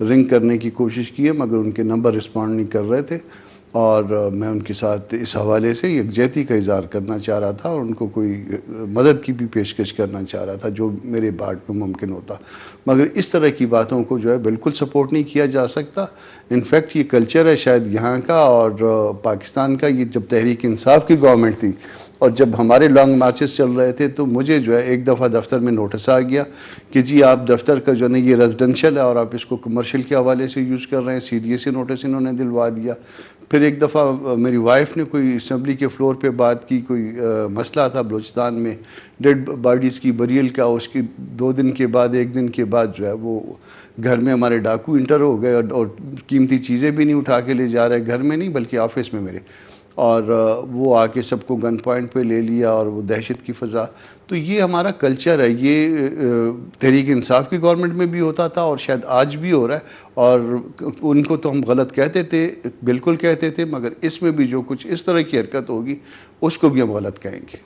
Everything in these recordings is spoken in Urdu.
رنگ کرنے کی کوشش کی ہے مگر ان کے نمبر رسپونڈ نہیں کر رہے تھے، اور میں ان کے ساتھ اس حوالے سے یکجہتی کا اظہار کرنا چاہ رہا تھا اور ان کو کوئی مدد کی بھی پیشکش کرنا چاہ رہا تھا جو میرے بارٹ میں ممکن ہوتا، مگر اس طرح کی باتوں کو جو ہے بالکل سپورٹ نہیں کیا جا سکتا۔ انفیکٹ یہ کلچر ہے شاید یہاں کا اور پاکستان کا، یہ جب تحریک انصاف کی گورنمنٹ تھی اور جب ہمارے لانگ مارچز چل رہے تھے تو مجھے جو ہے ایک دفعہ دفتر میں نوٹس آ گیا کہ جی آپ دفتر کا جو ہے یہ ریزیڈنشل ہے اور آپ اس کو کمرشل کے حوالے سے یوز کر رہے ہیں، CDA سے نوٹس انہوں نے دلوا دیا۔ پھر ایک دفعہ میری وائف نے کوئی اسمبلی کے فلور پہ بات کی، کوئی مسئلہ تھا بلوچستان میں ڈیڈ باڈیز کی بریل کا، اس کی 2 دن کے بعد 1 دن کے بعد جو ہے وہ گھر میں ہمارے ڈاکو انٹر ہو گئے اور قیمتی چیزیں بھی نہیں اٹھا کے لے جا رہے، گھر میں نہیں بلکہ آفس میں میرے، اور وہ آ کے سب کو گن پوائنٹ پہ لے لیا اور وہ دہشت کی فضا۔ تو یہ ہمارا کلچر ہے، یہ تحریک انصاف کی گورنمنٹ میں بھی ہوتا تھا اور شاید آج بھی ہو رہا ہے، اور ان کو تو ہم غلط کہتے تھے، بالکل کہتے تھے، مگر اس میں بھی جو کچھ اس طرح کی حرکت ہوگی اس کو بھی ہم غلط کہیں گے۔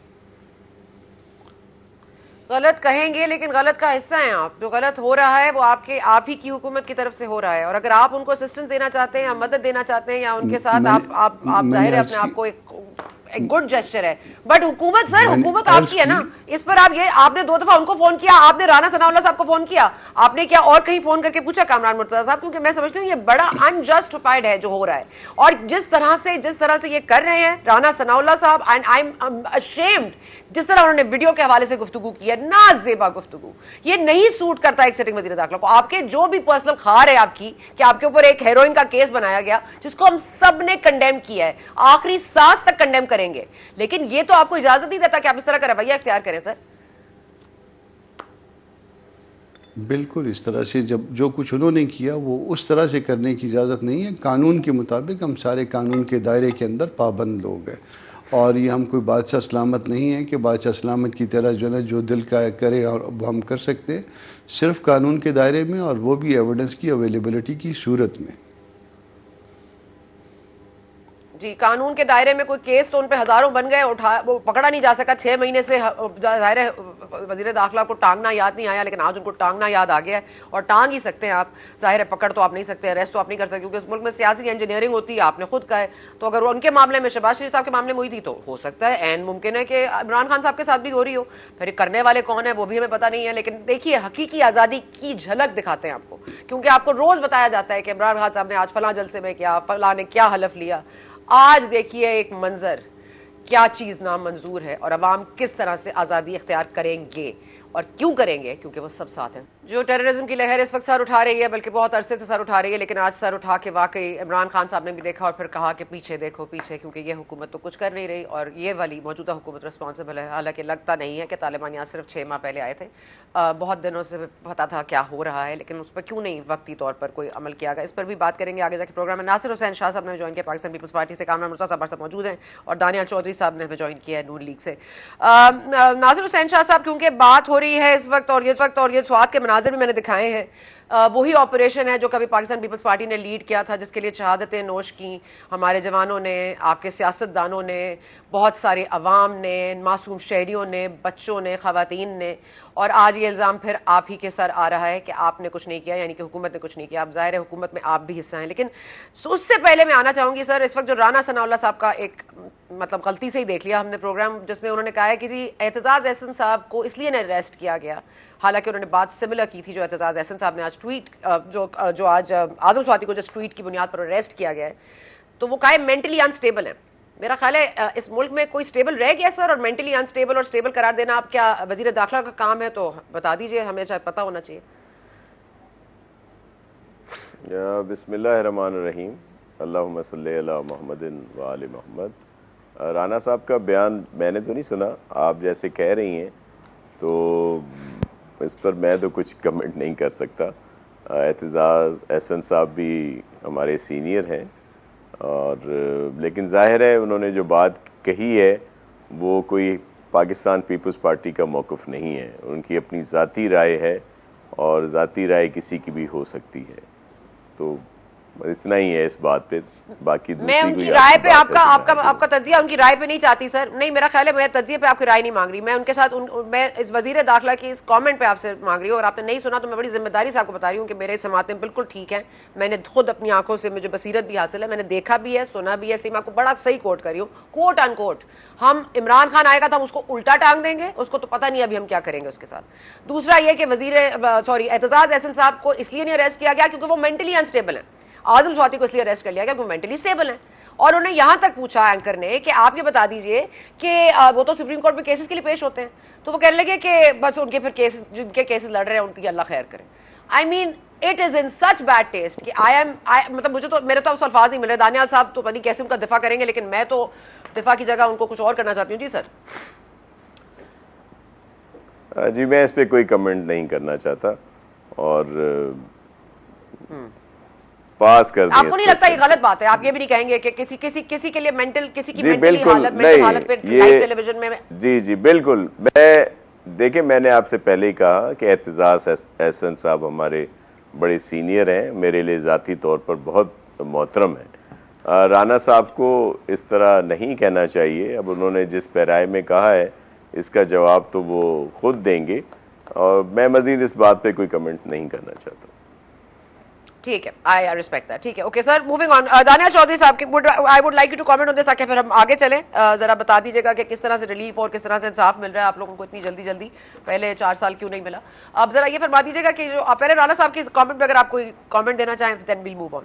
غلط کہیں گے لیکن غلط کا حصہ ہیں آپ، جو غلط ہو رہا ہے وہ آپ ہی کی حکومت کی طرف سے ہو رہا ہے، اور اگر آپ ان کو اسسٹنس دینا چاہتے ہیں یا مدد دینا چاہتے ہیں یا ان کے ساتھ آپ ظاہر ہے اپنے آپ کو ایک گڈ جسچر ہے، بٹ حکومت سر حکومت آپ کی ہے نا، اس پر آپ نے 2 دفعہ ان کو فون کیا، آپ نے رانا ثناء اللہ صاحب کو فون کیا، آپ نے کیا اور کہیں فون کر کے پوچھا کامران مرتضیٰ صاحب؟ کیونکہ میں سمجھتی ہوں یہ بڑا انجسٹیفائڈ ہے جو ہو رہا ہے، اور جس طرح سے یہ کر رہے ہیں رانا ثناء اللہ صاحب، اینڈ آئی ایم ashamed جس طرح انہوں نے ویڈیو کے حوالے سے گفتگو کی ہے، نازیبا گفتگو، یہ نہیں سوٹ کرتا ایک سٹنگ وزیر داخلہ کو۔ آپ کے جو بھی پرسنل خار ہے آپ کی کہ آپ کے اوپر ایک ہیروئن کا کیس بنایا گیا جس کو ہم سب نے کنڈیم کیا ہے، آخری سانس تک کنڈیم کریں گے، لیکن یہ تو آپ کو اجازت نہیں دیتا کہ آپ اس طرح کا رویہ اختیار کریں سر۔ بالکل اس طرح سے جو کچھ انہوں نے کیا وہ اس طرح سے کرنے کی اجازت نہیں ہے۔ قانون کے مطابق ہم سارے قانون کے دائرے کے اندر پابند لوگ ہیں، اور یہ ہم کوئی بادشاہ سلامت نہیں ہے کہ بادشاہ سلامت کی طرح جو ہے جو دل کا کرے اور ہم کر سکتے، صرف قانون کے دائرے میں، اور وہ بھی ایویڈنس کی اویلیبلٹی کی صورت میں۔ جی قانون کے دائرے میں کوئی کیس تو ان پہ ہزاروں بن گئے، وہ پکڑا نہیں جا سکا 6 مہینے سے، ظاہر ہے وزیر داخلہ کو ٹانگنا یاد نہیں آیا، لیکن آج ان کو ٹانگنا یاد آ گیا ہے، اور ٹانگ ہی سکتے ہیں آپ، ظاہر ہے پکڑ تو آپ نہیں سکتے، اریسٹ تو آپ نہیں کر سکتے، کیونکہ اس ملک میں سیاسی انجینئرنگ ہوتی ہے، آپ نے خود کہا ہے، تو اگر وہ ان کے معاملے میں شہباز شریف صاحب کے معاملے میں ہوئی تھی تو ہو سکتا ہے عین ممکن ہے کہ عمران خان صاحب کے ساتھ بھی ہو رہی ہو، پھر کرنے والے کون ہیں وہ بھی ہمیں پتہ نہیں ہے، لیکن دیکھیے حقیقی آزادی کی جھلک دکھاتے ہیں آپ کو، کیونکہ آپ کو روز بتایا جاتا ہے کہ عمران خان صاحب نے آج فلاں جلسے میں کیا، فلاں نے کیا حلف لیا۔ آج دیکھیے ایک منظر، کیا چیز نامنظور ہے اور عوام کس طرح سے آزادی اختیار کریں گے، اور کیوں کریں گے؟ کیونکہ وہ سب ساتھ ہیں۔ جو ٹیررزم کی لہر اس وقت سر اٹھا رہی ہے، بلکہ بہت عرصے سے سر اٹھا رہی ہے، لیکن آج سر اٹھا کے واقعی عمران خان صاحب نے بھی دیکھا اور پھر کہا کہ پیچھے دیکھو پیچھے، کیونکہ یہ حکومت تو کچھ کر نہیں رہی، اور یہ والی موجودہ حکومت رسپانسبل ہے۔ حالانکہ لگتا نہیں ہے کہ طالبان یہاں صرف 6 ماہ پہلے آئے تھے، بہت دنوں سے پتا تھا کیا ہو رہا ہے، لیکن اس پر کیوں نہیں وقتی طور پر کوئی عمل کیا گیا، اس پر بھی بات کریں گے آگے جا کے پروگرام میں۔ ناصر حسین شاہ صاحب نے جوائن کیا پاکستان پیپلز پارٹی سے، کامران مرتضیٰ صاحب ہمارے ساتھ موجود ہیں، اور دانیال چودھری صاحب نے ہمیں جوائن کیا ہے نون لیگ سے۔ ناصر حسین شاہ صاحب کیونکہ بات ہو رہی ہے اس وقت، اور یہ سوات کے مناظر بھی میں نے دکھائے ہیں، وہی آپریشن ہے جو کبھی پاکستان پیپلز پارٹی نے لیڈ کیا تھا، جس کے لیے شہادتیں نوش کی ہمارے جوانوں نے، آپ کے سیاستدانوں نے، بہت سارے عوام نے، معصوم شہریوں نے، بچوں نے، خواتین نے، اور آج یہ الزام پھر آپ ہی کے سر آ رہا ہے کہ آپ نے کچھ نہیں کیا، یعنی کہ حکومت نے کچھ نہیں کیا۔ اب ظاہر ہے حکومت میں آپ بھی حصہ ہیں، لیکن اس سے پہلے میں آنا چاہوں گی سر، اس وقت جو رانا ثناء اللہ صاحب کا ایک مطلب غلطی سے ہی دیکھ لیا ہم نے پروگرام، جس میں انہوں نے کہا ہے کہ جی اعتزاز احسن صاحب کو اس لیے اریسٹ کیا گیا، حالانکہ انہوں نے بات سملر کی تھی جو اعتزاز احسن صاحب نے آج ٹویٹ، جو آج اعظم سواتی کو جس ٹویٹ کی بنیاد پر اریسٹ کیا گیا ہے، تو وہ کہا ہے مینٹلی انسٹیبل ہے۔ میرا خیال ہے اس ملک میں کوئی سٹیبل رہ گیا سر، اور مینٹلی انسٹیبل اور سٹیبل قرار دینا آپ کیا وزیر داخلہ کا کام ہے؟ تو بتا دیجئے، ہمیں شاید پتہ ہونا چاہیے۔ بسم اللہ الرحمن الرحیم، اللہم صلی علی محمد و آل محمد۔ رانا صاحب کا بیان میں نے تو نہیں سنا، آپ جیسے کہہ رہی ہیں تو اس پر میں تو کچھ کمنٹ نہیں کر سکتا۔ اعتزاز احسن صاحب بھی ہمارے سینئر ہیں، اور لیکن ظاہر ہے انہوں نے جو بات کہی ہے وہ کوئی پاکستان پیپلز پارٹی کا موقف نہیں ہے، ان کی اپنی ذاتی رائے ہے، اور ذاتی رائے کسی کی بھی ہو سکتی ہے، تو اتنا ہی ہے اس بات پہ. باقی میں ان کی رائے پہ آپ کا تجزیہ ان کی رائے پہ نہیں چاہتی سر. نہیں, میرا خیال ہے میں تجزیے پہ آپ کی رائے نہیں مانگ رہی. میں ان کے ساتھ میں اس وزیر داخلہ کی اس کامنٹ پہ آپ سے مانگ رہی ہوں, اور آپ نے نہیں سنا تو میں بڑی ذمہ داری سے آپ کو بتا رہی ہوں کہ میرے سماعتیں بالکل ٹھیک ہیں. میں نے خود اپنی آنکھوں سے, مجھے بصیرت بھی حاصل ہے, میں نے دیکھا بھی ہے, سنا بھی ہے, اس لیے میں آپ کو بڑا صحیح کوٹ کر رہی ہوں, کوٹ ان کوٹ. ہم عمران خان آئے گا تو ہم اس کو الٹا ٹانگ دیں گے, اس کو تو پتہ نہیں ابھی ہم کیا کریں گے اس کے ساتھ. دوسرا یہ کہ اعتزاز احسن صاحب کو اس لیے نہیں اریسٹ کیا گیا کیونکہ وہ مینٹلی انسٹیبل ہیں. اعظم سواتی کو اس لیے اریسٹ کر لیا گیا کیونکہ وہ مینٹلی اسٹیبل ہیں. اور انہوں نے یہاں تک پوچھا اینکر نے کہ آپ یہ بتا دیجئے کہ وہ تو سپریم کورٹ میں کیسز کے لیے پیش ہوتے ہیں, تو وہ کہنے لگے کہ بس ان کے پھر کیسز, جن کے کیسز لڑ رہے ہیں ان کی اللہ خیر کرے. I mean it is in such bad taste کہ مطلب مجھے تو, میرے تو اب الفاظ نہیں مل رہے. دانیال صاحب تو پتہ نہیں کیسے ان کا دفاع کریں گے, لیکن میں تو دفاع کی جگہ ان کو کچھ اور کرنا چاہتی ہوں. جی سر. جی میں اس پہ کوئی کمنٹ نہیں کرنا چاہتا, اور پاس کر دیا. آپ کو نہیں لگتا یہ غلط بات ہے؟ آپ یہ بھی نہیں کہیں گے کہ کسی کے لیے مینٹل, کسی کی مینٹلی حالت پہ لائیو ٹیلی ویژن میں. جی بالکل. میں دیکھیں, میں نے آپ سے پہلے ہی کہا کہ اعتزاز احسن صاحب ہمارے بڑے سینئر ہیں, میرے لیے ذاتی طور پر بہت محترم ہیں. رانا صاحب کو اس طرح نہیں کہنا چاہیے. اب انہوں نے جس پیرائے میں کہا ہے اس کا جواب تو وہ خود دیں گے, اور میں مزید اس بات پہ کوئی کمنٹ نہیں کرنا چاہتا. ٹھیک ہے, آئی ریسپیکٹ دیٹ. ٹھیک ہے, okay sir, moving on. Danial Chaudhry صاحب I would like you to comment on this, تاکہ پھر ہم آگے چلیں. ذرا بتا دیجیے گا کہ کس طرح سے ریلیف اور کس طرح سے انصاف مل رہا ہے آپ لوگوں کو اتنی جلدی, پہلے 4 سال کیوں نہیں ملا. اب ذرا یہ فرما دیجیے گا کہ جو پہلے رانا صاحب کی کامنٹ پہ اگر آپ کوئی کامنٹ دینا چاہیں دین ویل موو آن.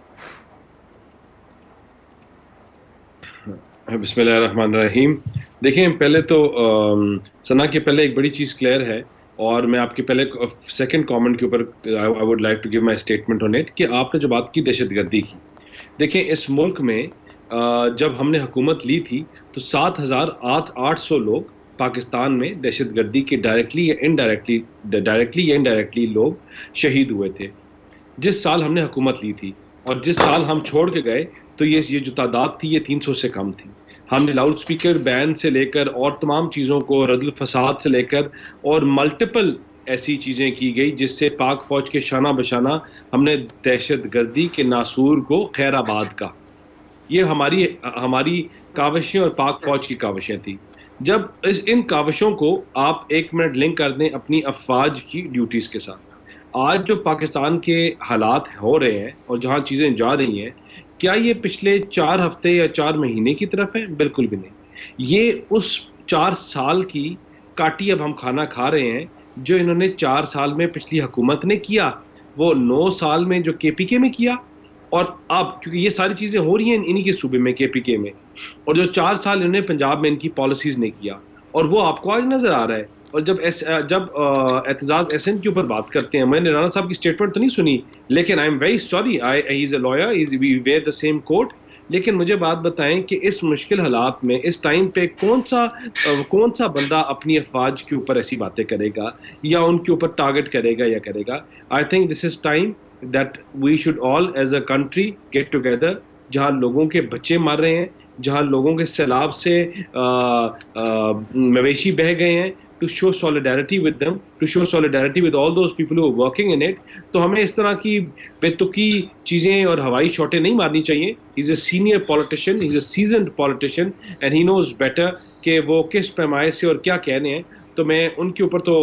بسم اللہ الرحمن الرحیم. دیکھیں, پہلے تو ثنا کے پہلے ایک بڑی چیز کلیئر ہے, اور میں آپ کے پہلے سیکنڈ کامنٹ کے اوپر I would like to give my statement on it, کہ آپ نے جو بات کی دہشت گردی کی. دیکھیں, اس ملک میں جب ہم نے حکومت لی تھی تو 7,800 لوگ پاکستان میں دہشت گردی کے ڈائریکٹلی یا انڈائریکٹلی لوگ شہید ہوئے تھے جس سال ہم نے حکومت لی تھی. اور جس سال ہم چھوڑ کے گئے تو یہ جو تعداد تھی یہ 300 سے کم تھی. ہم نے لاؤڈ سپیکر بین سے لے کر اور تمام چیزوں کو, رد الفساد سے لے کر, اور ملٹیپل ایسی چیزیں کی گئی جس سے پاک فوج کے شانہ بشانہ ہم نے دہشت گردی کے ناسور کو خیر آباد کا. یہ ہماری کاوشیں اور پاک فوج کی کاوشیں تھیں. جب ان کاوشوں کو آپ 1 منٹ لنک کر دیں اپنی افواج کی ڈیوٹیز کے ساتھ, آج جو پاکستان کے حالات ہو رہے ہیں اور جہاں چیزیں جا رہی ہیں, کیا یہ پچھلے 4 ہفتے یا 4 مہینے کی طرف ہے؟ بالکل بھی نہیں. یہ اس 4 سال کی کاٹی اب ہم کھانا کھا رہے ہیں جو انہوں نے 4 سال میں پچھلی حکومت نے کیا, وہ 9 سال میں جو کے پی کے میں کیا, اور اب کیونکہ یہ ساری چیزیں ہو رہی ہیں انہی کے صوبے میں کے پی کے میں, اور جو 4 سال انہوں نے پنجاب میں ان کی پالیسیز نے کیا, اور وہ آپ کو آج نظر آ رہا ہے. اور جب اعتزاز احسن کے اوپر بات کرتے ہیں, میں نے رانا صاحب کی اسٹیٹمنٹ تو نہیں سنی, لیکن I am very sorry, he is a liar, we wear the same coat. لیکن مجھے بات بتائیں کہ اس مشکل حالات میں اس ٹائم پہ کون سا بندہ اپنی افواج کے اوپر ایسی باتیں کرے گا یا ان کے اوپر ٹارگٹ کرے گا یا کرے گا؟ I think this is time that we should all as a country get together. جہاں لوگوں کے بچے مر رہے ہیں, جہاں لوگوں کے سیلاب سے مویشی بہہ گئے ہیں, to show solidarity with them, to show solidarity with all those people who are working in it. تو ہمیں اس طرح کی بے تکی چیزیں اور ہوائی شاٹیں نہیں مارنی چاہیے. He's a senior politician, he's a seasoned politician and he knows better کہ وہ کس پیمائے سے اور کیا کہنے ہیں. تو میں ان کے اوپر تو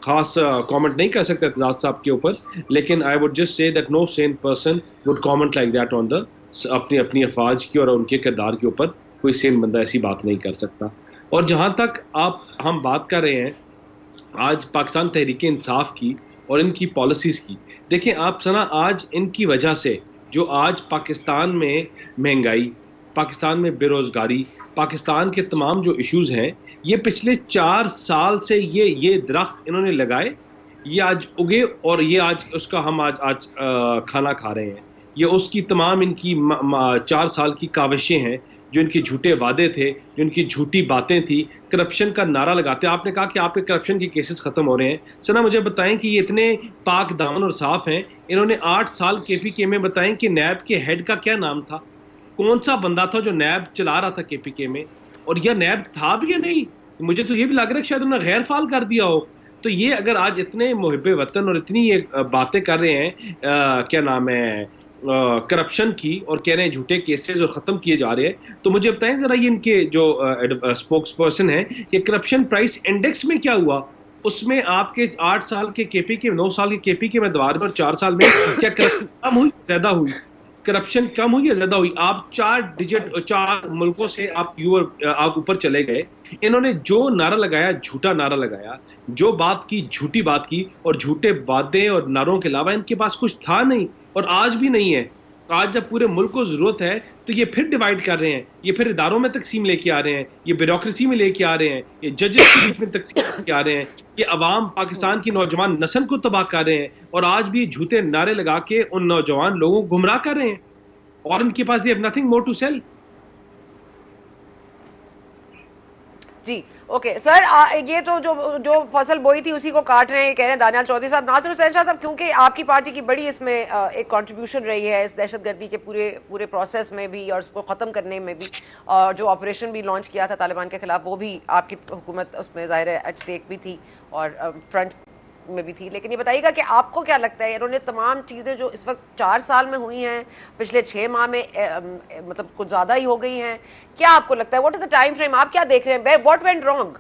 خاص کامنٹ نہیں کر سکتا اعتزاز صاحب کے اوپر, لیکن I would just say that no sane person would comment like that on the اپنی افواج کی اور ان کے کردار کے اوپر. کوئی سین بندہ ایسی بات نہیں کر سکتا. اور جہاں تک ہم بات کر رہے ہیں آج پاکستان تحریک انصاف کی اور ان کی پالیسیز کی, دیکھیں آپ سنا, آج ان کی وجہ سے جو آج پاکستان میں مہنگائی, پاکستان میں بے روزگاری, پاکستان کے تمام جو ایشوز ہیں, یہ پچھلے 4 سال سے یہ درخت انہوں نے لگائے, یہ آج اگے, اور یہ آج اس کا ہم آج کھانا کھا رہے ہیں. یہ اس کی تمام ان کی 4 سال کی کاوشیں ہیں, جو ان کے جھوٹے وعدے تھے, جو ان کی جھوٹی باتیں تھی, کرپشن کا نعرہ لگاتے. آپ نے کہا کہ آپ کے کرپشن کے کیسز ختم ہو رہے ہیں. سنا مجھے بتائیں کہ یہ اتنے پاک دامن اور صاف ہیں, انہوں نے 8 سال کے پی کے میں, بتائیں کہ نیب کے ہیڈ کا کیا نام تھا, کون سا بندہ تھا جو نیب چلا رہا تھا کے پی کے میں, اور یہ نیب تھا بھی یا نہیں؟ مجھے تو یہ بھی لگ رہا ہے کہ شاید انہوں نے غیر فعال کر دیا ہو. تو یہ اگر آج اتنے محب وطن اور اتنی یہ باتیں کر رہے ہیں, کیا نام ہے, کرپشن کی اور کہہ رہے ہیں جھوٹے کیسز اور ختم کیے جا رہے ہیں، تو مجھے بتائیں ذرا یہ ان کے جو اسپوکس پرسن ہیں کہ کرپشن پرائس انڈیکس میں کیا ہوا؟ اس میں آپ کے 8 سال کے کے پی کے 9 سال کے کے پی کے مدوار پر 4 سال میں کیا کرپشن کم ہوئی زیادہ ہوئی؟ کرپشن کم ہوئی یا زیادہ ہوئی؟ آپ 4 ملکوں سے آپ اوپر چلے گئے. انہوں نے جو نعرہ لگایا جھوٹا نعرہ لگایا، جو بات کی جھوٹی بات کی، اور جھوٹے وعدے اور نعروں کے علاوہ ان کے پاس کچھ تھا نہیں، اور آج بھی نہیں ہے. آج جب پورے ملک کو ضرورت ہے تو یہ پھر ڈیوائیڈ کر رہے ہیں، یہ پھر اداروں میں تقسیم لے کے آ رہے ہیں، یہ بیوروکریسی میں لے کے آ رہے ہیں، یہ ججز کے بیچ میں تقسیم لے کے آ رہے ہیں، یہ عوام پاکستان کی نوجوان نسل کو تباہ کر رہے ہیں، اور آج بھی جھوٹے نعرے لگا کے ان نوجوان لوگوں کو گمراہ کر رہے ہیں، اور ان کے پاس they have nothing more to sell. جی اوکے سر، یہ تو جو فصل بوئی تھی اسی کو کاٹ رہے ہیں، کہہ رہے ہیں دانیال چودھری صاحب. ناصر حسین شاہ صاحب، کیونکہ آپ کی پارٹی کی بڑی اس میں ایک کنٹریبیوشن رہی ہے اس دہشت گردی کے پورے پروسیس میں بھی اور اس کو ختم کرنے میں بھی، اور جو آپریشن بھی لانچ کیا تھا طالبان کے خلاف وہ بھی آپ کی حکومت اس میں ظاہر ہے ایٹ اسٹیک بھی تھی اور فرنٹ میں بھی تھی. لیکن یہ بتائیے گا کہ آپ کو کیا لگتا ہے انہوں نے تمام چیزیں جو اس وقت 4 سال میں ہوئی ہیں، پچھلے 6 ماہ میں مطلب کچھ زیادہ ہی ہو گئی ہیں، کیا آپ کو لگتا ہے what is the time frame? آپ کیا دیکھ رہے ہیں؟ What went wrong?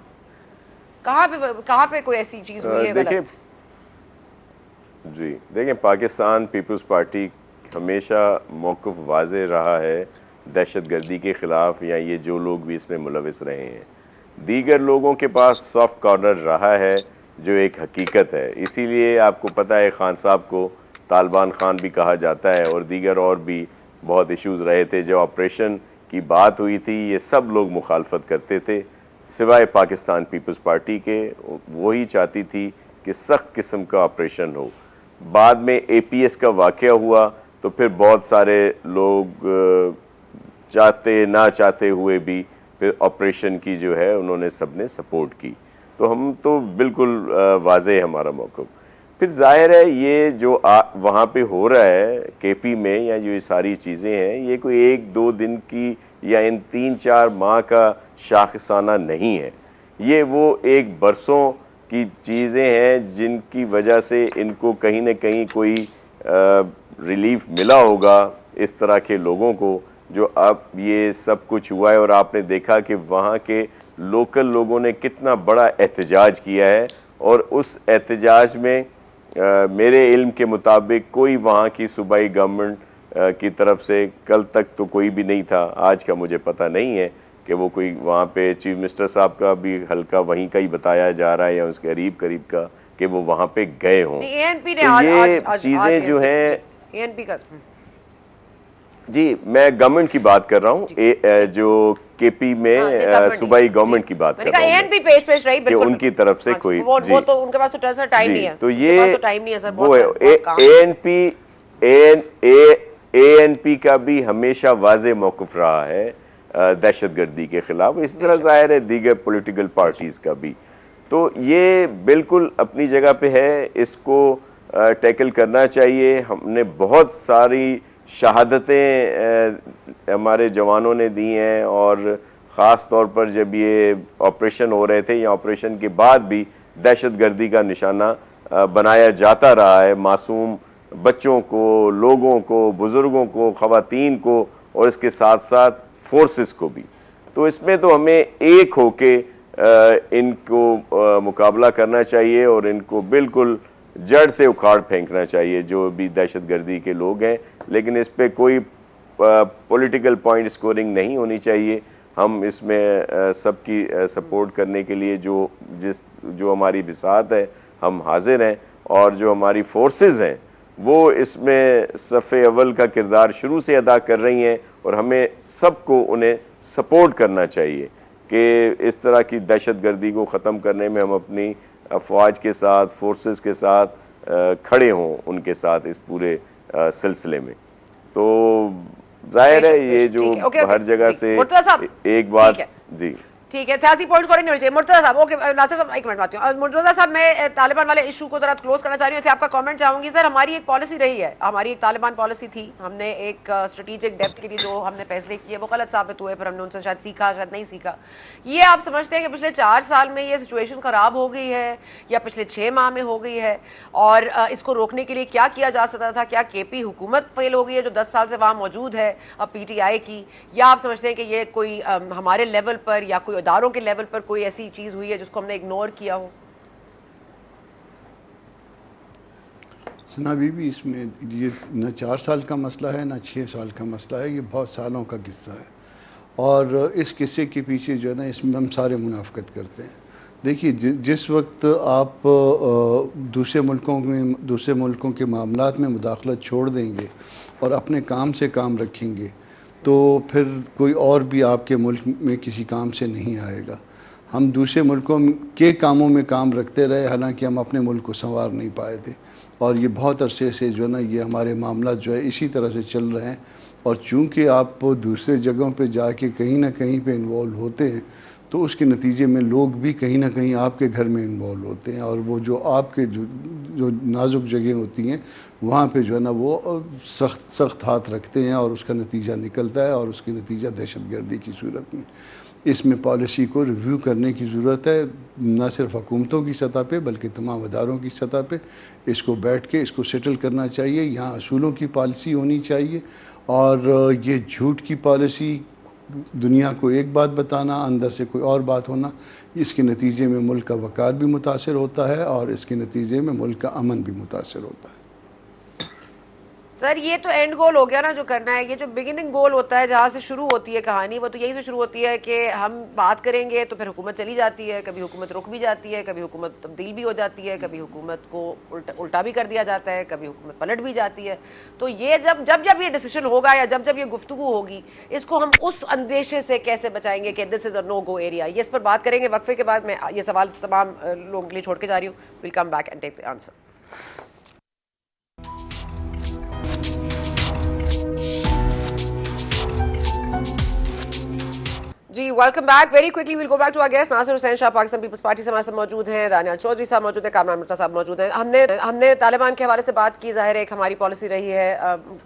کہاں پہ کوئی ایسی چیز ہوئی ہے غلط؟ جی دیکھیں، پاکستان پیپلز پارٹی ہمیشہ موقف واضح رہا ہے دہشت گردی کے خلاف، یا یہ جو لوگ بھی اس میں ملوث رہے ہیں. دیگر لوگوں کے پاس سافٹ کارنر رہا ہے جو ایک حقیقت ہے. اسی لیے آپ کو پتہ ہے خان صاحب کو طالبان خان بھی کہا جاتا ہے، اور دیگر اور بھی بہت ایشوز رہے تھے. جو آپریشن کی بات ہوئی تھی یہ سب لوگ مخالفت کرتے تھے سوائے پاکستان پیپلز پارٹی کے. وہی چاہتی تھی کہ سخت قسم کا آپریشن ہو. بعد میں اے پی ایس کا واقعہ ہوا تو پھر بہت سارے لوگ چاہتے نہ چاہتے ہوئے بھی پھر آپریشن کی جو ہے انہوں نے سب نے سپورٹ کی. تو ہم تو بالکل واضح ہے ہمارا موقف. پھر ظاہر ہے یہ جو وہاں پہ ہو رہا ہے کے پی میں، یا جو یہ ساری چیزیں ہیں، یہ کوئی 1-2 دن کی یا ان 3-4 ماہ کا شاخسانہ نہیں ہے. یہ وہ ایک برسوں کی چیزیں ہیں جن کی وجہ سے ان کو کہیں نہ کہیں کوئی ریلیف ملا ہوگا اس طرح کے لوگوں کو جو اب یہ سب کچھ ہوا ہے. اور آپ نے دیکھا کہ وہاں کے لوکل لوگوں نے کتنا بڑا احتجاج کیا ہے، اور اس احتجاج میں میرے علم کے مطابق کوئی وہاں کی صوبائی گورنمنٹ کی طرف سے کل تک تو کوئی بھی نہیں تھا. آج کا مجھے پتہ نہیں ہے کہ وہ کوئی وہاں پہ چیف منسٹر صاحب کا بھی حلقہ وہیں کا ہی بتایا جا رہا ہے یا اس کے قریب کا کہ وہ وہاں پہ گئے ہوں. تو یہ چیزیں جو ہیں جی میں گورنمنٹ کی بات کر رہا ہوں، جو کے پی میں صوبائی گورنمنٹ کی بات کر رہا ہوں کہ ان کی طرف سے کوئی وہ تو ان کے پاس تو ٹائم نہیں ہے. تو یہ اے این پی کا بھی ہمیشہ واضح موقف رہا ہے دہشت گردی کے خلاف. اسی طرح ظاہر ہے دیگر پولیٹیکل پارٹیز کا بھی. تو یہ بالکل اپنی جگہ پہ ہے، اس کو ٹیکل کرنا چاہیے. ہم نے بہت ساری شہادتیں ہمارے جوانوں نے دی ہیں، اور خاص طور پر جب یہ آپریشن ہو رہے تھے یا آپریشن کے بعد بھی دہشت گردی کا نشانہ بنایا جاتا رہا ہے معصوم بچوں کو، لوگوں کو، بزرگوں کو، خواتین کو، اور اس کے ساتھ ساتھ فورسز کو بھی. تو اس میں تو ہمیں ایک ہو کے ان کو مقابلہ کرنا چاہیے اور ان کو بالکل جڑ سے اکھاڑ پھینکنا چاہیے جو بھی دہشت گردی کے لوگ ہیں. لیکن اس پہ کوئی پولیٹیکل پوائنٹ سکورنگ نہیں ہونی چاہیے. ہم اس میں سب کی سپورٹ کرنے کے لیے جو ہماری بساط ہے ہم حاضر ہیں، اور جو ہماری فورسز ہیں وہ اس میں صف اول کا کردار شروع سے ادا کر رہی ہیں، اور ہمیں سب کو انہیں سپورٹ کرنا چاہیے کہ اس طرح کی دہشت گردی کو ختم کرنے میں ہم اپنی افواج کے ساتھ، فورسز کے ساتھ کھڑے ہوں ان کے ساتھ اس پورے سلسلے میں. تو ظاہر ہے یہ جو ہر جگہ سے ایک بات جی ٹھیک ہے, سیاسی پوائنٹ نہیں ہونے چاہیے. مرتضیٰ صاحب, اوکے ناصر صاحب ایک منٹ بات ہوں. مرتضیٰ صاحب میں طالبان والے ایشو کو ذرا کلوز کرنا چاہ رہی ہوں, اسے آپ کا کامنٹ چاہوں گی. سر ہماری ایک پالیسی رہی ہے, ہماری ایک طالبان پالیسی تھی, ہم نے ایک اسٹریٹجک ڈیپتھ کے لیے جو ہم نے فیصلے کیے وہ غلط ثابت ہوئے, پھر ہم نے ان سے شاید سیکھا شاید نہیں سیکھا. یہ آپ سمجھتے ہیں کہ پچھلے 4 سال میں یہ سچویشن خراب ہو گئی ہے یا پچھلے 6 ماہ میں ہو گئی ہے, اور اس کو روکنے کے لیے کیا کیا جا سکتا تھا؟ کیا کے پی حکومت فیل ہو گئی ہے جو 10 سال سے وہاں موجود ہے اب پی ٹی آئی کی, یا آپ سمجھتے ہیں کہ یہ کوئی ہمارے لیول پر یا کوئی اداروں کے لیول پر کوئی ایسی چیز ہوئی ہے جس کو ہم نے اگنور کیا ہو؟ سنا بھی اس میں یہ نہ 4 سال کا مسئلہ ہے نہ 6 سال کا مسئلہ ہے, یہ بہت سالوں کا قصہ ہے, اور اس قصے کے پیچھے جو ہے نا اس میں ہم سارے منافقت کرتے ہیں. دیکھیے جس وقت آپ دوسرے ملکوں کے معاملات میں مداخلت چھوڑ دیں گے اور اپنے کام سے کام رکھیں گے تو پھر کوئی اور بھی آپ کے ملک میں کسی کام سے نہیں آئے گا. ہم دوسرے ملکوں کے کاموں میں کام رکھتے رہے, حالانکہ ہم اپنے ملک کو سنوار نہیں پائے تھے, اور یہ بہت عرصے سے جو ہے نا یہ ہمارے معاملات جو ہے اسی طرح سے چل رہے ہیں. اور چونکہ آپ دوسرے جگہوں پہ جا کے کہیں نہ کہیں پہ انوالو ہوتے ہیں تو اس کے نتیجے میں لوگ بھی کہیں نہ کہیں آپ کے گھر میں انوالو ہوتے ہیں, اور وہ جو آپ کے جو نازک جگہیں ہوتی ہیں وہاں پہ جو ہے نا وہ سخت ہاتھ رکھتے ہیں, اور اس کا نتیجہ نکلتا ہے, اور اس کی نتیجہ دہشت گردی کی صورت میں. اس میں پالیسی کو ریویو کرنے کی ضرورت ہے, نہ صرف حکومتوں کی سطح پہ بلکہ تمام اداروں کی سطح پہ. اس کو بیٹھ کے اس کو سیٹل کرنا چاہیے. یہاں اصولوں کی پالیسی ہونی چاہیے, اور یہ جھوٹ کی پالیسی, دنیا کو ایک بات بتانا اندر سے کوئی اور بات ہونا, اس کے نتیجے میں ملک کا وقار بھی متاثر ہوتا ہے, اور اس کے نتیجے میں ملک کا امن بھی متاثر ہوتا ہے. سر یہ تو اینڈ گول ہو گیا نا جو کرنا ہے. یہ جو بگننگ گول ہوتا ہے جہاں سے شروع ہوتی ہے کہانی, وہ تو یہی سے شروع ہوتی ہے کہ ہم بات کریں گے تو پھر حکومت چلی جاتی ہے, کبھی حکومت رک بھی جاتی ہے, کبھی حکومت تبدیل بھی ہو جاتی ہے, کبھی حکومت کو الٹا بھی کر دیا جاتا ہے, کبھی حکومت پلٹ بھی جاتی ہے. تو یہ جب یہ ڈیسیشن ہوگا یا جب یہ گفتگو ہوگی, اس کو ہم اس اندیشے سے کیسے بچائیں گے کہ دس از اے نو گو ایریا, یہ اس پر بات کریں گے. وقفے کے بعد میں یہ سوال تمام لوگوں کے لیے چھوڑ کے جا رہی ہوں. We'll come back and take the answer. جی welcome back. Very quickly we'll go back to our guest. Nasir Hussain Shah Pakistan Peoples Party سے ہمارے ساتھ موجود ہیں, دانیال چودھری صاحب موجود ہیں, کامران مرزا صاحب موجود ہیں. ہم نے طالبان کے حوالے سے بات کی. ظاہر ہے ایک ہماری پالیسی رہی ہے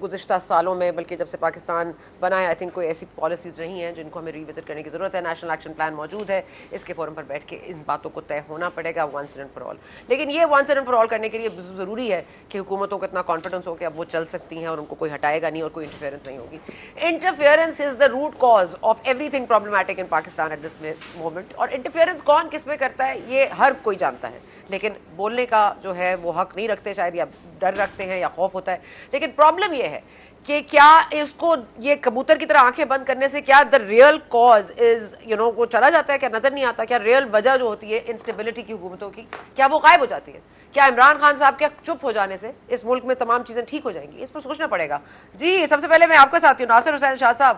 گزشتہ سالوں میں, بلکہ جب سے پاکستان بنا ہے آئی تھنک کوئی ایسی پالیسیز نہیں ہیں جن کو ہمیں ریوزٹ کرنے کی ضرورت ہے. نیشنل ایکشن پلان موجود ہے, اس کے فورم پر بیٹھ کے ان باتوں کو طے ہونا پڑے گا ونس اینڈ فار آل. لیکن یہ ونس اینڈ فار آل کرنے کے لیے ضروری ہے کہ حکومتوں کو اتنا کانفیڈنس ہو کہ اب وہ چل سکتی ہیں اور ان کو کوئی ہٹائے گا نہیں اور کوئی انٹرفیئرنس نہیں ہوگی. Interference is the root cause of everything problematic in Pakistan at this moment. اور انٹرفیئرنس کون کس میں کرتا ہے یہ ہر کوئی جانتا ہے, لیکن بولنے کا جو ہے وہ حق نہیں رکھتے شاید, یا ڈر رکھتے ہیں یا خوف ہوتا ہے. لیکن پرابلم یہ ہے کہ کیا اس کو یہ کبوتر کی طرح آنکھیں بند کرنے سے کیا دا ریئل کاز از وہ چلا جاتا ہے, کیا نظر نہیں آتا؟ کیا ریئل وجہ جو ہوتی ہے انسٹیبلٹی کی حکومتوں کی کیا وہ غائب ہو جاتی ہے؟ کیا عمران خان صاحب کے چپ ہو جانے سے اس ملک میں تمام چیزیں ٹھیک ہو جائیں گی؟ اس پر سوچنا پڑے گا. جی سب سے پہلے میں آپ کے ساتھ ہوں. ناصر حسین شاہ صاحب,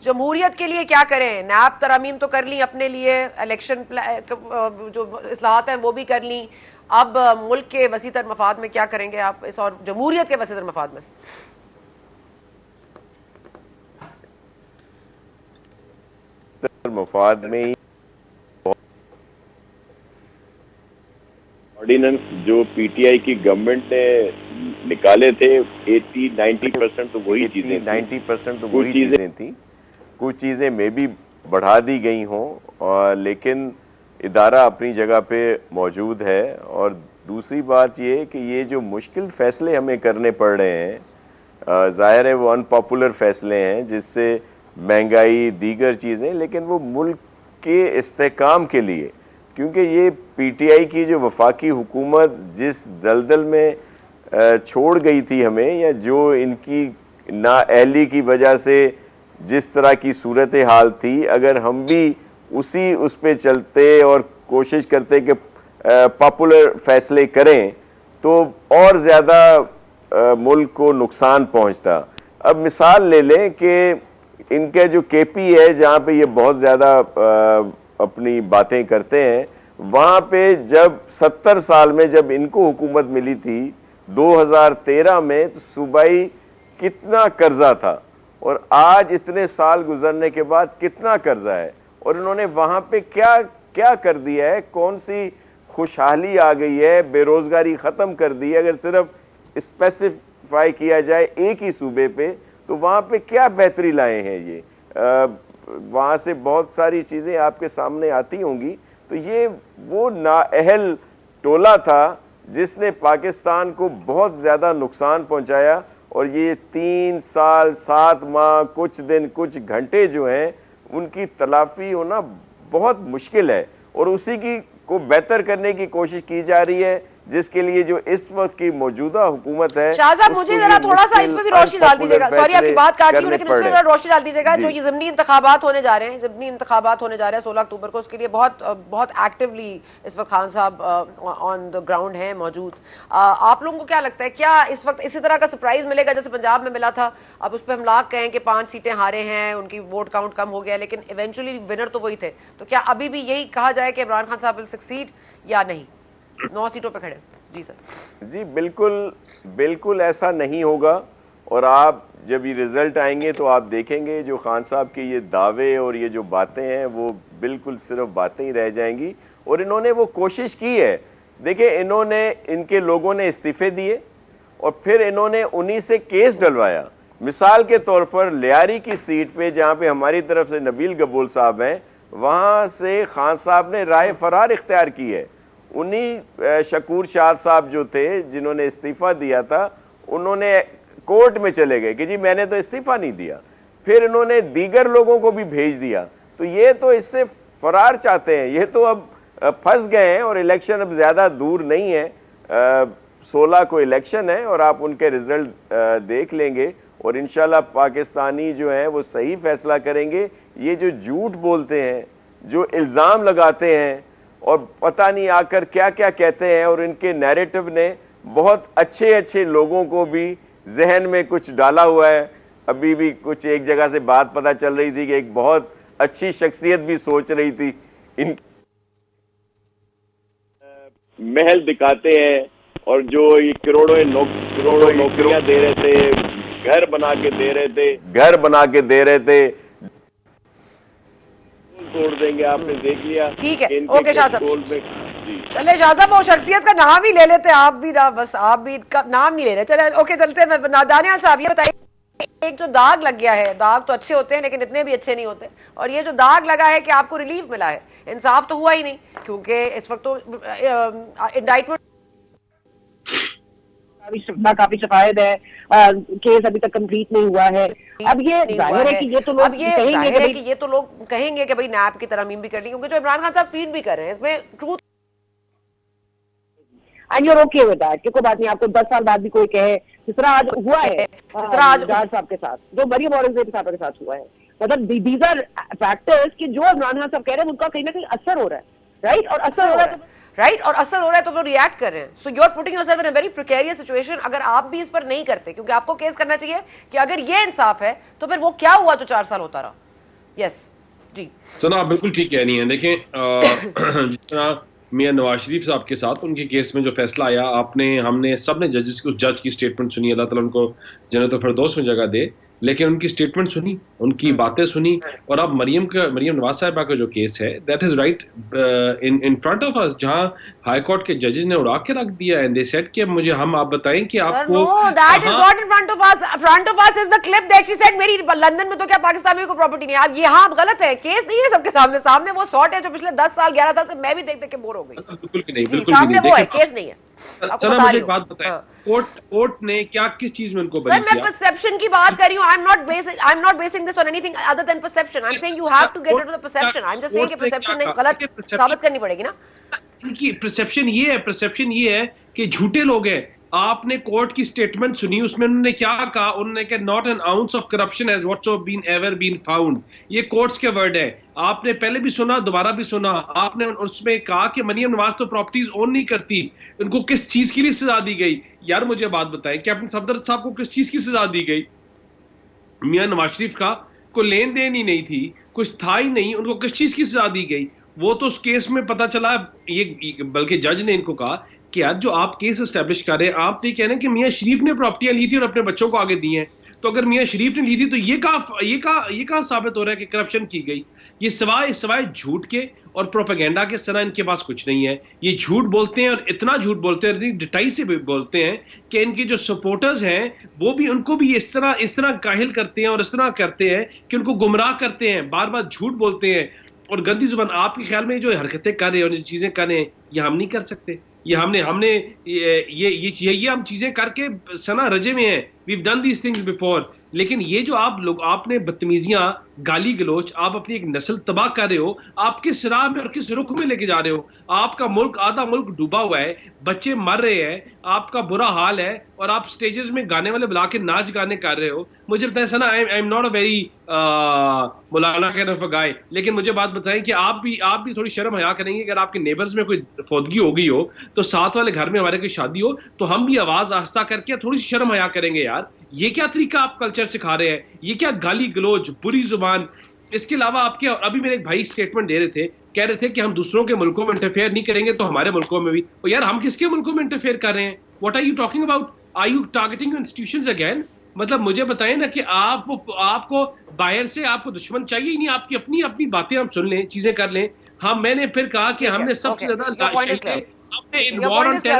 جمہوریت کے لیے کیا کریں؟ نیب ترامیم تو کر لیں اپنے لیے, الیکشن جو اصلاحات ہیں وہ بھی کر لیں, اب ملک کے وسیع تر مفاد میں کیا کریں گے آپ اس, اور جمہوریت کے وسیع تر مفاد میں؟ مفاد میں ہی آرڈیننس جو پی ٹی آئی کی گورنمنٹ نے نکالے تھے 80-90% تو وہی چیزیں 90% تو وہی چیزیں تھیں. کچھ چیزیں میں بھی بڑھا دی گئی ہوں, لیکن ادارہ اپنی جگہ پہ موجود ہے. اور دوسری بات یہ کہ یہ جو مشکل فیصلے ہمیں کرنے پڑ رہے ہیں, ظاہر ہے وہ ان پاپولر فیصلے ہیں جس سے مہنگائی دیگر چیزیں, لیکن وہ ملک کے استحکام کے لیے, کیونکہ یہ پی ٹی آئی کی جو وفاقی حکومت جس دلدل میں چھوڑ گئی تھی ہمیں, یا جو ان کی نااہلی کی وجہ سے جس طرح کی صورتحال تھی, اگر ہم بھی اس پہ چلتے اور کوشش کرتے کہ پاپولر فیصلے کریں تو اور زیادہ ملک کو نقصان پہنچتا. اب مثال لے لیں کہ ان کے جو کے پی ہے جہاں پہ یہ بہت زیادہ اپنی باتیں کرتے ہیں, وہاں پہ جب 70 سال میں جب ان کو حکومت ملی تھی 2013 میں, تو صوبائی کتنا قرضہ تھا, اور آج اتنے سال گزرنے کے بعد کتنا قرضہ ہے. اور انہوں نے وہاں پہ کیا کیا کر دیا ہے, کون سی خوشحالی آ گئی ہے, بے روزگاری ختم کر دی ہے. اگر صرف اسپیسیفائی کیا جائے ایک ہی صوبے پہ تو وہاں پہ کیا بہتری لائے ہیں یہ, وہاں سے بہت ساری چیزیں آپ کے سامنے آتی ہوں گی. تو یہ وہ نااہل ٹولہ تھا جس نے پاکستان کو بہت زیادہ نقصان پہنچایا, اور یہ 3 سال 7 ماہ کچھ دن کچھ گھنٹے جو ہیں ان کی تلافی ہونا بہت مشکل ہے, اور اسی کی کو بہتر کرنے کی کوشش کی جا رہی ہے, جس کے لیے جو اس وقت کی موجودہ حکومت ہے. شاہ صاحب مجھے ذرا تھوڑا سا اس پہ بھی روشنی ڈال دیجیے گا, سوری آپ کی بات کاٹ رہی ہوں لیکن اس پہ ذرا روشنی ڈال دیجیے گا. جو یہ ضمنی انتخابات ہونے جا رہے ہیں, ضمنی انتخابات ہونے جا رہے ہیں 16 اکتوبر کو, اس کے لیے بہت ایکٹیولی اس وقت خان صاحب آن دا گراؤنڈ ہیں موجود. آپ لوگوں کو کیا لگتا ہے, کیا اس وقت اسی طرح کا سرپرائز ملے گا جیسے پنجاب میں ملا تھا؟ اب اس پہ ہم لاکھ کہیں کہ 5 سیٹیں ہارے ہیں, ان کی ووٹ کاؤنٹ کم ہو گیا, لیکن ایونچولی ونر تو وہی تھے. تو کیا ابھی بھی یہی کہا جائے کہ عمران خان صاحب ول سکسیڈ یا نہیں, 9 سیٹوں پہ کھڑے؟ جی سر. جی بالکل ایسا نہیں ہوگا, اور آپ جب یہ رزلٹ آئیں گے تو آپ دیکھیں گے جو خان صاحب کے یہ دعوے اور یہ جو باتیں ہیں وہ بالکل صرف باتیں ہی رہ جائیں گی. اور انہوں نے وہ کوشش کی ہے, دیکھیں انہوں نے, ان کے لوگوں نے استعفے دیے اور پھر انہوں نے انہی سے کیس ڈلوایا. مثال کے طور پر لیاری کی سیٹ پہ جہاں پہ ہماری طرف سے نبیل گبول صاحب ہیں, وہاں سے خان صاحب نے رائے فرار اختیار کی ہے. انہی شکور شاد صاحب جو تھے جنہوں نے استعفیٰ دیا تھا, انہوں نے کورٹ میں چلے گئے کہ جی میں نے تو استعفیٰ نہیں دیا, پھر انہوں نے دیگر لوگوں کو بھی بھیج دیا. تو یہ تو اس سے فرار چاہتے ہیں, یہ تو اب پھنس گئے ہیں, اور الیکشن اب زیادہ دور نہیں ہے, 16 کو الیکشن ہے, اور آپ ان کے رزلٹ دیکھ لیں گے, اور انشاءاللہ پاکستانی جو ہیں وہ صحیح فیصلہ کریں گے. یہ جو جھوٹ بولتے ہیں, جو الزام لگاتے ہیں, اور پتہ نہیں آ کر کیا کیا کہتے ہیں, اور ان کے نیریٹو نے بہت اچھے لوگوں کو بھی ذہن میں کچھ ڈالا ہوا ہے. ابھی بھی کچھ ایک جگہ سے بات پتہ چل رہی تھی کہ ایک بہت اچھی شخصیت بھی سوچ رہی تھی, ان محل دکھاتے ہیں, اور جو یہ کروڑوں نوکریاں دے رہے تھے, گھر بنا کے دے رہے تھے, توڑ دیں گے. آپ نے دیکھ لیا. ٹھیک ہے, اوکے شاہ صاحب, چلے شاہ صاحب وہ شخصیت کا نام ہی لے لیتے, آپ بھی بس آپ بھی نام نہیں لے رہے. چلے اوکے چلتے ہیں. دانیال صاحب یہ بتائیے, ایک جو داغ لگ گیا ہے, داغ تو اچھے ہوتے ہیں لیکن اتنے بھی اچھے نہیں ہوتے, اور یہ جو داغ لگا ہے کہ آپ کو ریلیف ملا ہے, انصاف تو ہوا ہی نہیں, کیونکہ اس وقت تو انڈائٹمنٹ کافی شفاہد ہے, کیس ابھی تک کمپلیٹ نہیں ہوا ہے. اب یہ ظاہر ہے کہ یہ تو لوگ کہیں گے کہ بھئی نیب کی ترمیم بھی کر لی, کیونکہ جو عمران خان صاحب فیڈ بھی کر رہے ہیں اس میں truth, and you okay with that, کہ کوئی بات نہیں, آپ کو 10 سال بعد بھی کوئی کہے, جس طرح آج ہوا ہے, جس طرح آج جاج صاحب کے ساتھ, جو مریم اورنگزیب صاحب کے ساتھ ہوا ہے. مطلب دیز آر فیکٹرز کہ جو عمران خان صاحب کہہ رہے ہیں ان کا کہیں نہ کہیں اثر ہو رہا ہے, رائٹ, اور اثر ہو رہا ہے رائٹ, اور اثر ہو رہا ہے تو وہ ریئیکٹ کر رہے ہیں. So you are putting yourself in a very precarious situation. اگر آپ بھی اس پر نہیں کرتے, کیونکہ آپ کو کیس کرنا چاہیے کہ اگر یہ انصاف ہے تو پھر وہ کیا ہوا جو 4 سال ہوتا رہا. یس جی سنا, آپ بالکل ٹھیک کہہ رہی ہیں. دیکھیں جس طرح میاں نواز شریف صاحب کے ساتھ ان کے کیس میں جو فیصلہ آیا, ہم نے سب نے اس جج کی اسٹیٹمنٹ سنی, اللہ تعالیٰ ان کو جنت الفردوس میں جگہ دے, لیکن ان کی اسٹیٹمنٹ سنی, ان کی باتیں سنی, اور اب مریم نواز صاحبہ کا جو کیس ہے that is right in front of us, جہاں ہائی کورٹ کے ججز نے اڑا کے رکھ دیا, اینڈ دے سیڈ کہ مجھے آپ بتائیں کہ آپ کو that is not in front of us. Front of us is the clip that she said میری لندن میں تو کیا پاکستان میں کوئی پراپرٹی نہیں ہے. اب یہاں غلط ہے, کیس نہیں ہے سب کے سامنے وہ سارٹ ہے جو پچھلے 10 سال 11 سال سے میں بھی دیکھ کے بور ہو گئی. بالکل نہیں, سامنے وہ ہے, کیس نہیں ہے. چلو مجھے ایک بات بتائیں, کورٹ نے کیا کس چیز میں ان کو بری کیا؟ سر میں پرسپشن کی بات کر رہی ہوں. I'm not basing this on anything other than perception. I'm saying you have to get rid of the perception. I'm just saying کہ perception نہیں غلط ثابت کرنی پڑے گی نا. ان کی پرسپشن یہ ہے کہ جھوٹے لوگ ہیں. آپ نے کورٹ کی سٹیٹمنٹ سنی, اس میں انہوں نے کیا کہا, انہوں نے کہ not an ounce of corruption has whatsoever ever been found. یہ کورٹس کے ورڈ ہے. آپ نے پہلے بھی سنا, دوبارہ بھی سنا. آپ نے اس میں کہا کہ مریم نواز تو پراپرٹیز اون نہیں کرتی, ان کو کس چیز کے لیے سزا دی گئی؟ یار مجھے بات بتائیں کہ اپنے صفدر صاحب کو کس چیز کی سزا دی گئی؟ میاں نواز شریف کا کوئی لین دین ہی نہیں تھی, کچھ تھا ہی نہیں, ان کو کس چیز کی سزا دی گئی؟ وہ تو اس کیس میں پتا چلا, یہ بلکہ جج نے ان کو کہا کہ یار جو آپ کیس اسٹیبلش کر رہے ہیں, آپ یہ کہہ رہے ہیں کہ میاں شریف نے پراپرٹیاں لی تھی اور اپنے بچوں کو آگے دی ہیں. تو اگر میاں شریف نے لی تھی تو یہ کہاں ثابت ہو رہا ہے کہ کرپشن کی گئی؟ یہ سوائے جھوٹ کے اور پروپیگنڈا کے سنا ان کے پاس کچھ نہیں ہے. یہ جھوٹ بولتے ہیں اور اتنا جھوٹ بولتے ہیں, اتنی ڈٹائی سے بولتے ہیں کہ ان کے جو سپورٹرز ہیں وہ بھی ان کو بھی اس طرح کاہل کرتے ہیں اور اس طرح کرتے ہیں کہ ان کو گمراہ کرتے ہیں, بار بار جھوٹ بولتے ہیں اور گندی زبان. آپ کے خیال میں جو حرکتیں کر رہے ہیں اور جو چیزیں کر رہے ہیں یہ ہم نہیں کر سکتے؟ یہ ہم نے یہ ہم چیزیں کر کے سنا رجے میں ہیں, we've done these things before. لیکن یہ جو آپ نے بدتمیزیاں, گالی گلوچ, آپ اپنی ایک نسل تباہ کر رہے ہو, آپ کس راہ میں اور کس رخ میں لے کے جا رہے ہو؟ آپ کا ملک, آدھا ملک ڈوبا ہوا ہے, بچے مر رہے ہیں, آپ کا برا حال ہے, اور آپ سٹیجز میں گانے والے بلا کے ناچ گانے کر رہے ہو. مجھے بتائیں سنا, I am not a very Maulana kind of اے گائے, لیکن مجھے بات بتائیں کہ آپ بھی تھوڑی شرم حیا کریں گے. اگر آپ کے نیبرز میں کوئی فوتگی ہو گئی ہو تو ساتھ والے گھر میں ہمارے کوئی شادی ہو تو ہم بھی آواز آہستہ کر کے تھوڑی سی شرم حیا کریں گے یار. یہ کیا طریقہ آپ کلچر سکھا رہے ہیں؟ یہ کیا گالی گلوچ, بری زبان. اس کے علاوہ آپ کے ابھی میرے ایک بھائی اسٹیٹمنٹ دے رہے تھے, کہہ رہے تھے کہ ہم دوسروں کے ملکوں میں انٹرفیئر نہیں کریں گے تو ہمارے ملکوں میں بھی. یار ہم کس کے ملکوں میں انٹرفیئر کر رہے ہیں؟ What are you talking about? Are you targeting institutions again? مطلب مجھے بتائیں نا کہ آپ کو باہر سے آپ کو دشمن چاہیے ہی نہیں, آپ کی اپنی باتیں ہم سن لیں, چیزیں کر لیں. میں نے پھر کہا کہ ہم نے سب سے زیادہ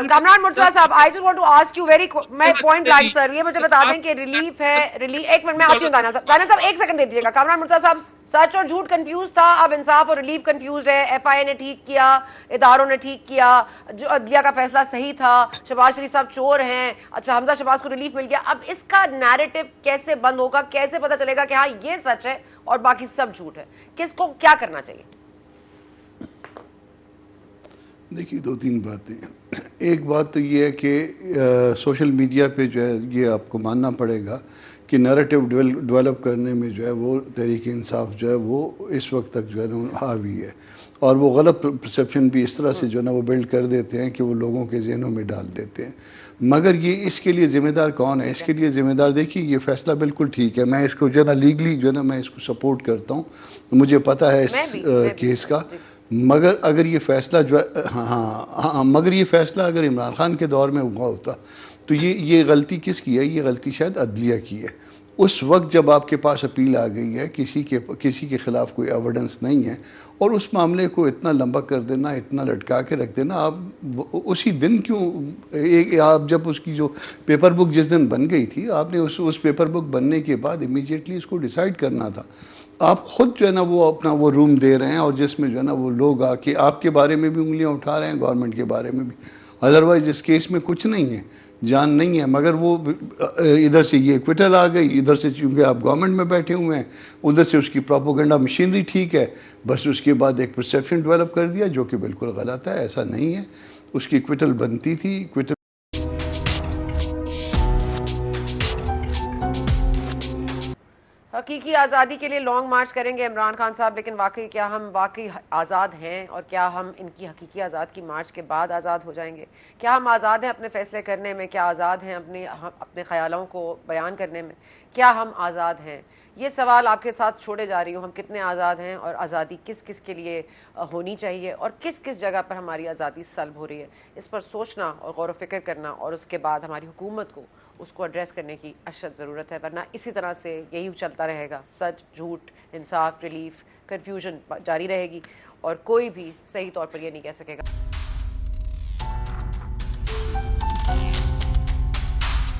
کامران مرتضیٰ صاحب, I just want to ask you میں پوائنٹ بلانک سر, یہ مجھے بتا دیں کہ ریلیف ہے, ایک منٹ میں آتی ہوں دانا صاحب, ایک سیکنڈ دے دیجیے گا. کامران مرتضیٰ صاحب, سچ اور جھوٹ کنفیوز تھا, اب انصاف اور ریلیف کنفیوز ہے. ایف آئی اے نے ٹھیک کیا, اداروں نے ٹھیک کیا, جو عدلیہ کا فیصلہ صحیح تھا, شہباز شریف صاحب چور ہیں, اچھا حمزہ شہباز کو ریلیف مل گیا. اب اس کا نیریٹو کیسے بند ہوگا, کیسے پتہ چلے گا کہ ہاں یہ سچ ہے اور باقی سب جھوٹ ہے؟ کس کو کیا کرنا چاہیے؟ دیکھیے دو تین باتیں. ایک بات تو یہ ہے کہ سوشل میڈیا پہ جو ہے یہ آپ کو ماننا پڑے گا کہ نیریٹو ڈیولپ کرنے میں جو ہے وہ تحریک انصاف جو ہے وہ اس وقت تک جو ہے نا حاوی ہے, اور وہ غلط پرسیپشن بھی اس طرح سے جو ہے نا وہ بلڈ کر دیتے ہیں کہ وہ لوگوں کے ذہنوں میں ڈال دیتے ہیں. مگر یہ اس کے لیے ذمہ دار کون ہے؟ اس کے لیے ذمہ دار, دیکھیے یہ فیصلہ بالکل ٹھیک ہے, میں اس کو جو ہے نا لیگلی جو ہے نا میں اس کو سپورٹ کرتا ہوں, مجھے پتہ ہے اس کیس کا. مگر اگر یہ فیصلہ جو ہے مگر یہ فیصلہ اگر عمران خان کے دور میں ہوا ہوتا تو یہ غلطی کس کی ہے؟ یہ غلطی شاید عدلیہ کی ہے. اس وقت جب آپ کے پاس اپیل آ گئی ہے, کسی کے خلاف کوئی ایویڈنس نہیں ہے, اور اس معاملے کو اتنا لمبا کر دینا, اتنا لٹکا کے رکھ دینا, آپ اسی دن کیوں آپ جب اس کی جو پیپر بک جس دن بن گئی تھی, آپ نے اس پیپر بک بننے کے بعد امیجیٹلی اس کو ڈیسائیڈ کرنا تھا. آپ خود جو ہے نا وہ اپنا وہ روم دے رہے ہیں, اور جس میں جو ہے نا وہ لوگ آ کے آپ کے بارے میں بھی انگلیاں اٹھا رہے ہیں, گورنمنٹ کے بارے میں بھی. ادروائز اس کیس میں کچھ نہیں ہے, جان نہیں ہے. مگر وہ ادھر سے یہ ایکویٹل آ گئی, ادھر سے چونکہ آپ گورنمنٹ میں بیٹھے ہوئے ہیں, ادھر سے اس کی پروپیگنڈا مشینری ٹھیک ہے, بس اس کے بعد ایک پرسیپشن ڈیولپ کر دیا جو کہ بالکل غلط ہے. ایسا نہیں ہے, اس کی ایکویٹل بنتی تھی. ایکویٹل حقیقی آزادی کے لیے لانگ مارچ کریں گے عمران خان صاحب, لیکن واقعی کیا ہم واقعی آزاد ہیں, اور کیا ہم ان کی حقیقی آزاد کی مارچ کے بعد آزاد ہو جائیں گے؟ کیا ہم آزاد ہیں اپنے فیصلے کرنے میں؟ کیا آزاد ہیں اپنے خیالوں کو بیان کرنے میں؟ کیا ہم آزاد ہیں؟ یہ سوال آپ کے ساتھ چھوڑے جا رہی ہوں. ہم کتنے آزاد ہیں, اور آزادی کس کس کے لیے ہونی چاہیے, اور کس کس جگہ پر ہماری آزادی سلب ہو رہی ہے؟ اس پر سوچنا اور غور و فکر کرنا, اور اس کے بعد ہماری حکومت کو اس کو ایڈریس کرنے کی اشد ضرورت ہے. ورنہ اسی طرح سے یہی چلتا رہے گا, سچ جھوٹ, انصاف ریلیف, کنفیوژن جاری رہے گی, اور کوئی بھی صحیح طور پر یہ نہیں کہہ سکے گا.